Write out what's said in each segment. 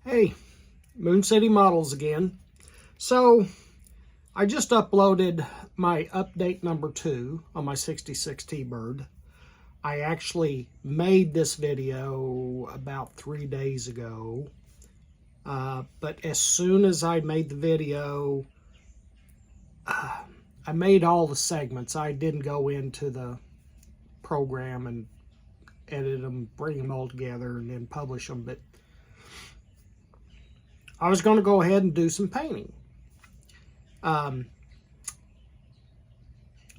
Hey, Moon City Models again. So, I just uploaded my update number 2 on my 66 T-Bird. I actually made this video about 3 days ago. But as soon as I made the video, I made all the segments. I didn't go into the program and edit them, bring them all together, and then publish them. But I was going to go ahead and do some painting. I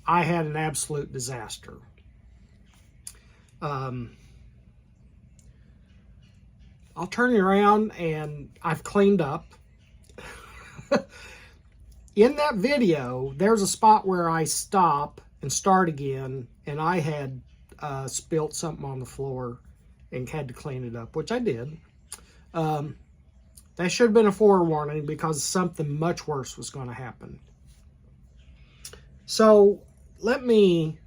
had an absolute disaster. I'll turn you around and I've cleaned up. In that video, there's a spot where I stop and start again, and I had spilt something on the floor and had to clean it up, which I did. That should have been a forewarning because something much worse was going to happen. So let me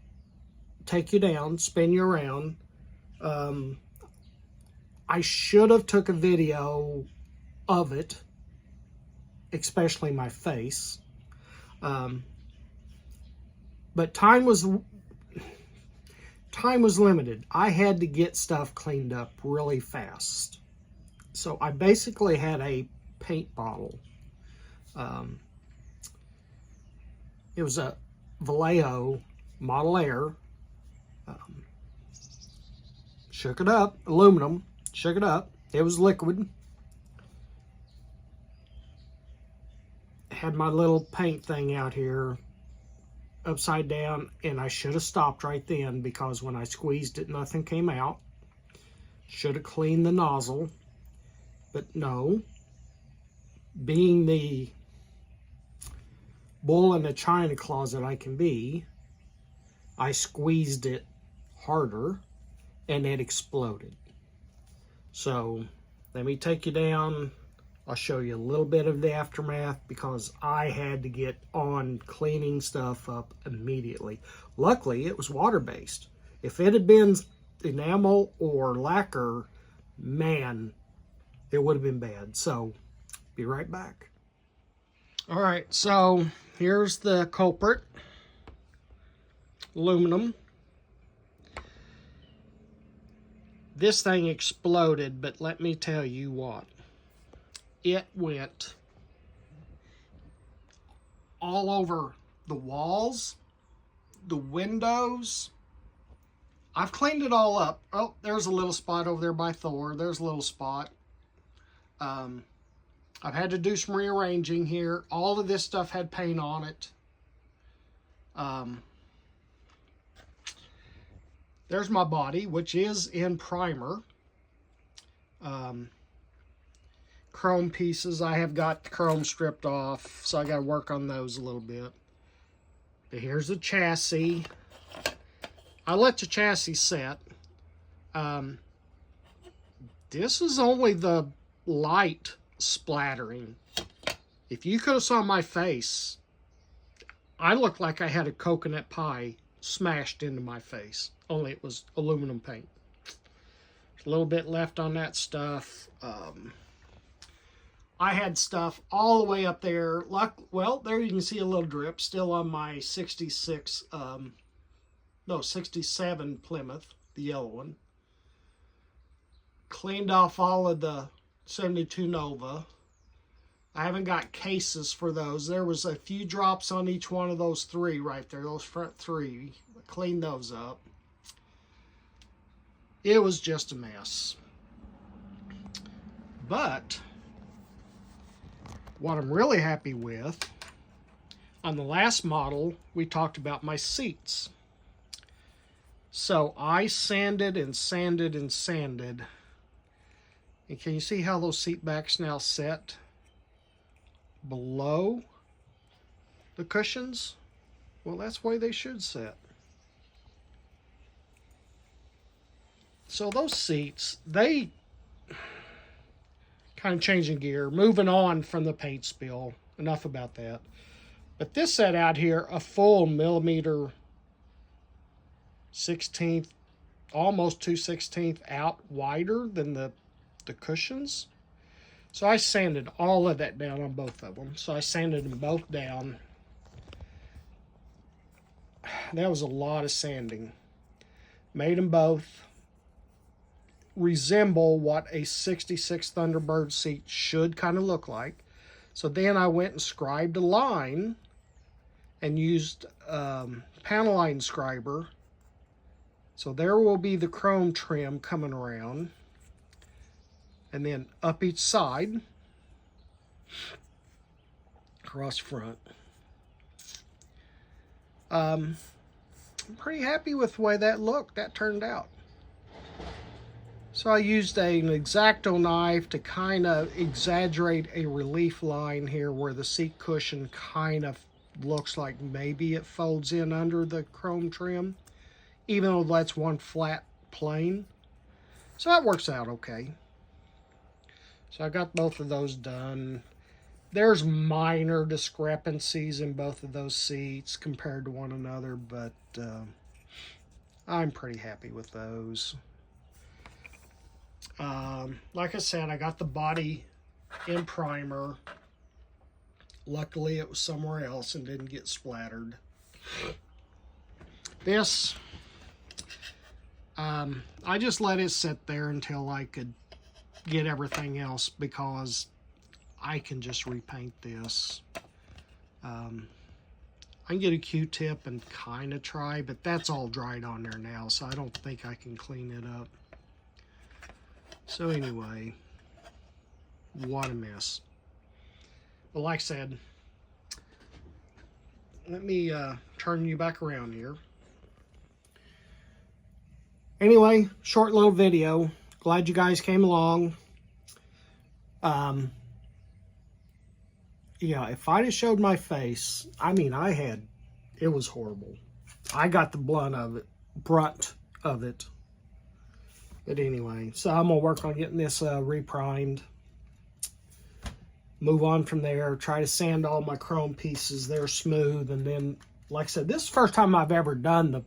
take you down, spin you around. I should have took a video of it, especially my face. But time was limited. I had to get stuff cleaned up really fast. So I basically had a paint bottle. It was a Vallejo Model Air. Shook it up, aluminum, shook it up. It was liquid. Had my little paint thing out here upside down, and I should have stopped right then because when I squeezed it, nothing came out. Should have cleaned the nozzle. But no, being the bull in the china closet I can be, I squeezed it harder and it exploded. So let me take you down. I'll show you a little bit of the aftermath because I had to get on cleaning stuff up immediately. Luckily, it was water-based. If it had been enamel or lacquer, man, it would have been bad. So, be right back. All right, so here's the culprit. Aluminum. This thing exploded, but let me tell you what. It went all over the walls, the windows. I've cleaned it all up. Oh, there's a little spot over there by Thor. There's a little spot. I've had to do some rearranging here. All of this stuff had paint on it. There's my body, which is in primer. Chrome pieces, I have got the chrome stripped off, so I got to work on those a little bit. But here's the chassis. I let the chassis set. This is only the light splattering. If you could have saw my face, I looked like I had a coconut pie smashed into my face, only it was aluminum paint. There's a little bit left on that stuff. I had stuff all the way up there. Well, there you can see a little drip still on my 67 Plymouth, the yellow one. Cleaned off all of the 72 Nova. I haven't got cases for those. There was a few drops on each one of those three right there, those front three. I cleaned those up. It was just a mess. But what I'm really happy with, on the last model, we talked about my seats. So I sanded and sanded and sanded. And can you see how those seat backs now set below the cushions? Well, that's the way they should set. So those seats, they kind of changing gear, moving on from the paint spill. Enough about that. But this set out here a full millimeter 16th, almost 2/16 out wider than the cushions. So I sanded all of that down on both of them. So I sanded them both down. That was a lot of sanding. Made them both resemble what a 66 Thunderbird seat should kind of look like. So then I went and scribed a line and used panel line scriber. So there will be the chrome trim coming around. And then up each side, across front. I'm pretty happy with the way that looked, that turned out. So I used an X-Acto knife to kind of exaggerate a relief line here where the seat cushion kind of looks like maybe it folds in under the chrome trim, even though that's one flat plane. So that works out okay. So I got both of those done. There's minor discrepancies in both of those seats compared to one another, but I'm pretty happy with those. Like I said, I got the body in primer. Luckily, it was somewhere else and didn't get splattered. This, I just let it sit there until I could get everything else, because I can just repaint this. I can get a Q-tip and kind of try, but that's all dried on there now, so I don't think I can clean it up. So anyway, what a mess. But like I said, let me turn you back around here. Anyway, short little video. Glad you guys came along. Yeah, if I'd have showed my face, I mean, it was horrible. I got the brunt of it. But anyway, so I'm going to work on getting this reprimed. Move on from there. Try to sand all my chrome pieces. They're smooth. And then, like I said, this is the first time I've ever done the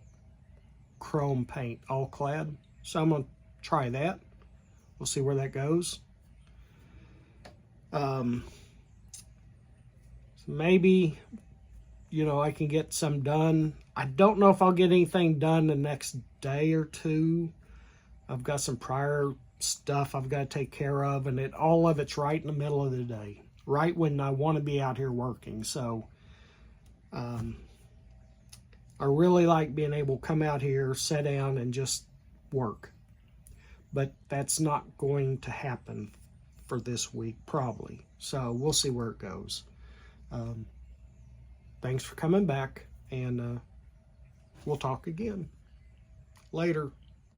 chrome paint all clad. So I'm going to try that. We'll see where that goes. So maybe, I can get some done. I don't know if I'll get anything done the next day or two. I've got some prior stuff I've got to take care of, and all of it's right in the middle of the day, right when I want to be out here working. So I really like being able to come out here, sit down, and just work. But that's not going to happen for this week, probably. So we'll see where it goes. Thanks for coming back, and we'll talk again. Later.